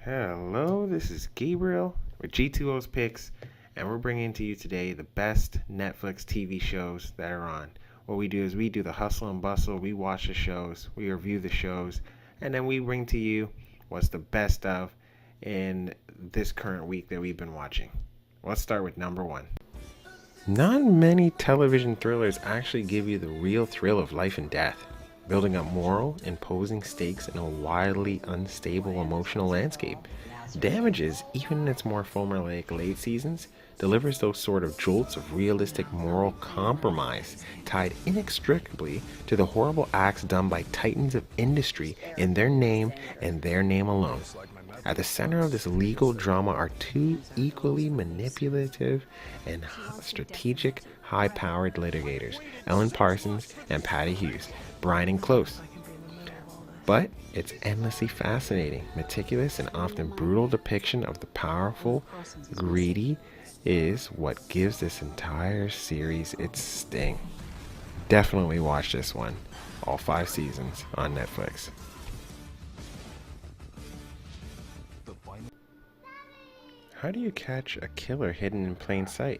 Hello, this is Gabriel with G2O's Picks, and we're bringing to you today the best Netflix TV shows that are on. What we do is we do the hustle and bustle, we watch the shows, we review the shows, and then we bring to you what's the best of in this current week that we've been watching. Let's start with number one. Not many television thrillers actually give you the real thrill of life and death, building up moral, imposing stakes in a wildly unstable emotional landscape. Damages, even in its more formulaic late seasons, delivers those sort of jolts of realistic moral compromise tied inextricably to the horrible acts done by titans of industry in their name and their name alone. At the center of this legal drama are two equally manipulative and strategic high-powered litigators, Ellen Parsons and Patty Hughes, Brian and Close. But its endlessly fascinating, meticulous, and often brutal depiction of the powerful, greedy is what gives this entire series its sting. Definitely watch this one, all 5 seasons on Netflix. How do you catch a killer hidden in plain sight?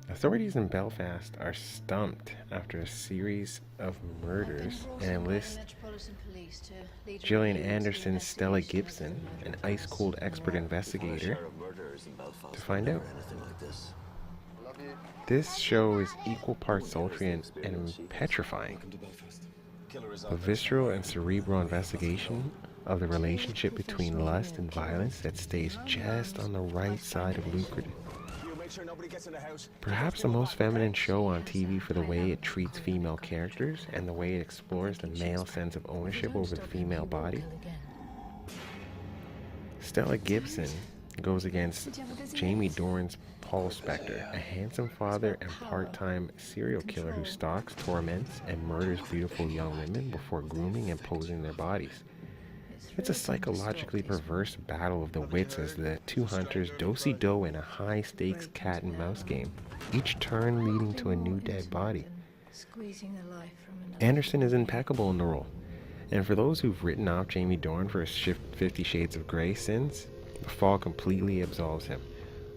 Authorities in Belfast are stumped after a series of murders and enlist Gillian Anderson's Stella Gibson, an ice-cold expert investigator, to find out. This show is equal parts sultry and petrifying. A visceral and cerebral investigation of the relationship between lust and violence that stays just on the right side of lucrative. Perhaps the most feminine show on TV for the way it treats female characters and the way it explores the male sense of ownership over the female body. Stella Gibson goes against Jamie Dornan's Paul Spector, a handsome father and part-time serial killer who stalks, torments, and murders beautiful young women before grooming and posing their bodies. It's a psychologically perverse battle of the wits as the two hunters do-si-do in a high-stakes cat-and-mouse game, each turn leading to a new dead body. Anderson is impeccable in the role, and for those who've written off Jamie Dornan for his 50 Shades of Grey sins, The Fall completely absolves him.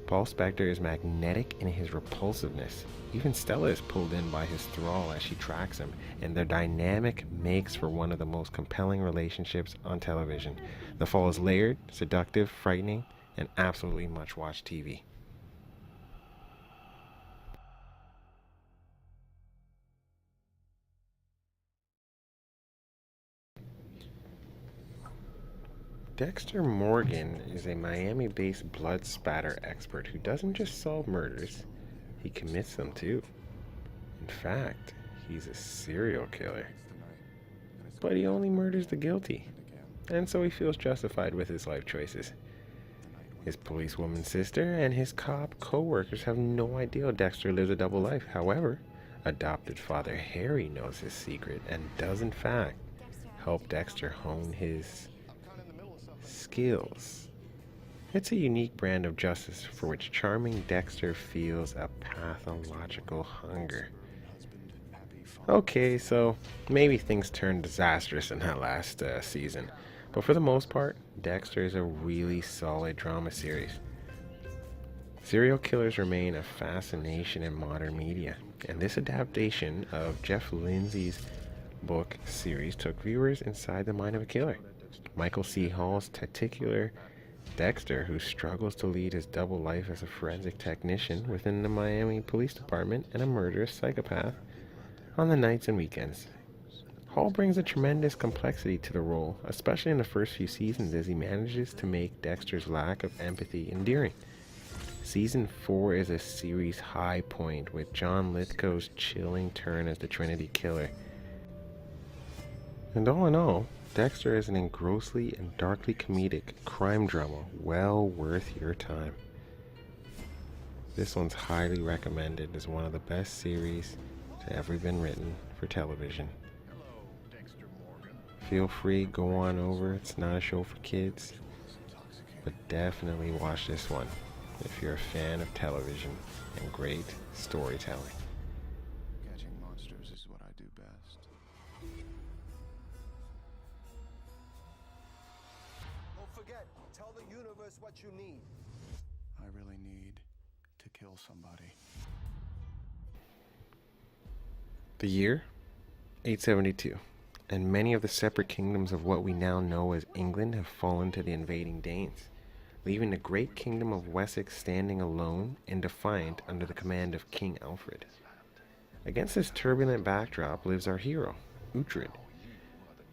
Paul Spector is magnetic in his repulsiveness. Even Stella is pulled in by his thrall as she tracks him, and their dynamic makes for one of the most compelling relationships on television. The Fall is layered, seductive, frightening, and absolutely much-watched TV. Dexter Morgan is a Miami-based blood spatter expert who doesn't just solve murders, he commits them too. In fact, he's a serial killer. But he only murders the guilty, and so he feels justified with his life choices. His policewoman sister and his cop co-workers have no idea Dexter lives a double life. However, adopted father Harry knows his secret and does in fact help Dexter hone his skills. It's a unique brand of justice for which charming Dexter feels a pathological hunger. Okay, so maybe things turned disastrous in that last season, but for the most part, Dexter is a really solid drama series. Serial killers remain a fascination in modern media, and this adaptation of Jeff Lindsay's book series took viewers inside the mind of a killer. Michael C. Hall's titular Dexter, who struggles to lead his double life as a forensic technician within the Miami Police Department and a murderous psychopath on the nights and weekends. Hall brings a tremendous complexity to the role, especially in the first few seasons as he manages to make Dexter's lack of empathy endearing. Season 4 is a series high point with John Lithgow's chilling turn as the Trinity Killer. And all in all, Dexter is an engrossingly and darkly comedic crime drama well worth your time. This one's highly recommended as one of the best series to ever been written for television. Feel free, go on over. It's not a show for kids, but definitely watch this one if you're a fan of television and great storytelling. Catching monsters is what I do best. forget. Tell the universe what you need. I really need to kill somebody. The year 872, and many of the separate kingdoms of what we now know as England have fallen to the invading Danes, leaving the great kingdom of Wessex standing alone and defiant under the command of King Alfred. Against this turbulent backdrop lives our hero, Uhtred.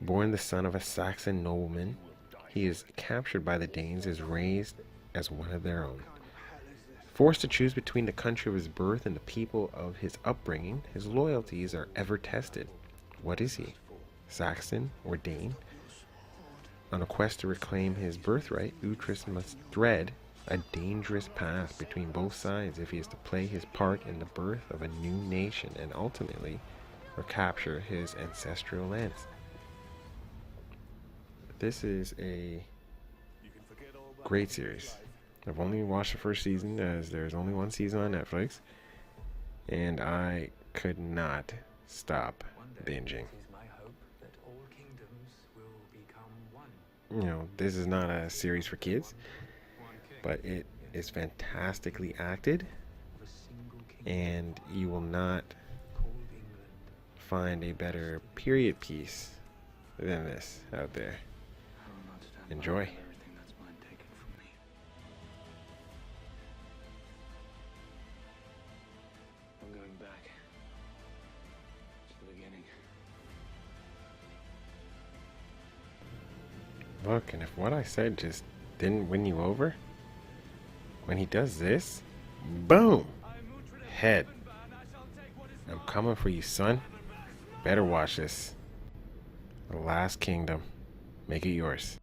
Born the son of a Saxon nobleman, he is captured by the Danes and is raised as one of their own. Forced to choose between the country of his birth and the people of his upbringing, his loyalties are ever tested. What is he, Saxon or Dane? On a quest to reclaim his birthright, Uhtred must thread a dangerous path between both sides if he is to play his part in the birth of a new nation and ultimately recapture his ancestral lands. This is a great series. I've only watched the first season as there's only one season on Netflix, and I could not stop binging. You know, this is not a series for kids, but it is fantastically acted, and you will not find a better period piece than this out there. Enjoy. I'm going back to the beginning. Look, and if what I said just didn't win you over, when he does this, boom, head. I'm coming for you, son. Better watch this. The Last Kingdom. Make it yours.